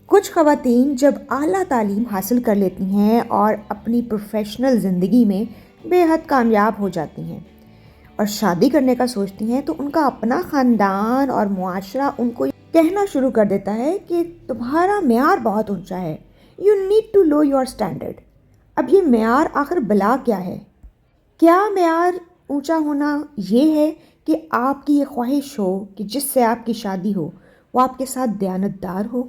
کچھ خواتین جب اعلیٰ تعلیم حاصل کر لیتی ہیں اور اپنی پروفیشنل زندگی میں بے حد کامیاب ہو جاتی ہیں اور شادی کرنے کا سوچتی ہیں تو ان کا اپنا خاندان اور معاشرہ ان کو کہنا شروع کر دیتا ہے کہ تمہارا معیار بہت اونچا ہے. You need to low your standard. اب یہ معیار آخر بلا کیا ہے؟ کیا معیار اونچا ہونا یہ ہے کہ آپ کی یہ خواہش ہو کہ جس سے آپ کی شادی ہو وہ آپ کے ساتھ دیانتدار ہو،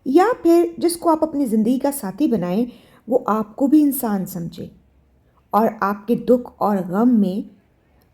یا پھر جس کو آپ اپنی زندگی کا ساتھی بنائیں وہ آپ کو بھی انسان سمجھے اور آپ کے دکھ اور غم میں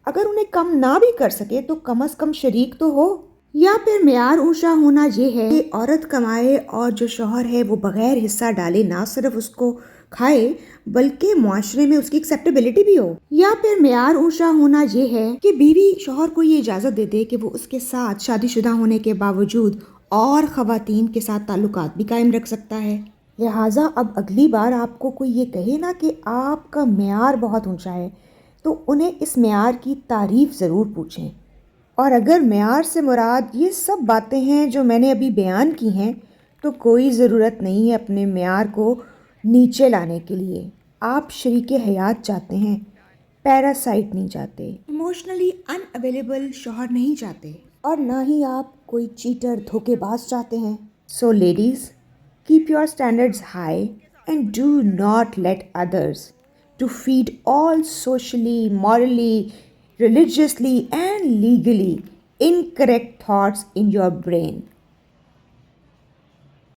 اگر انہیں کم نہ بھی کر سکے تو کم از کم شریک تو ہو؟ یا پھر معیار اونچا ہونا یہ ہے کہ عورت کمائے اور جو شوہر ہے وہ بغیر حصہ ڈالے نہ صرف اس کو کھائے بلکہ معاشرے میں اس کی ایکسیپٹیبلٹی بھی ہو؟ یا پھر معیار اونچا ہونا یہ ہے کہ بیوی شوہر کو یہ اجازت دے دے کہ وہ اس کے ساتھ شادی شدہ ہونے کے باوجود اور خواتین کے ساتھ تعلقات بھی قائم رکھ سکتا ہے؟ لہٰذا اب اگلی بار آپ کو کوئی یہ کہے نا کہ آپ کا معیار بہت اونچا ہے تو انہیں اس معیار کی تعریف ضرور پوچھیں، اور اگر معیار سے مراد یہ سب باتیں ہیں جو میں نے ابھی بیان کی ہیں تو کوئی ضرورت نہیں ہے اپنے معیار کو نیچے لانے کے لیے. آپ شریک حیات چاہتے ہیں، پیراسائٹ نہیں چاہتے، ایموشنلی ان اویلیبل شوہر نہیں چاہتے، اور نہ ہی آپ کوئی چیٹر دھوکے باز چاہتے ہیں. So ladies, keep your standards high and do not let others to feed all socially, morally, religiously and legally incorrect thoughts in your brain.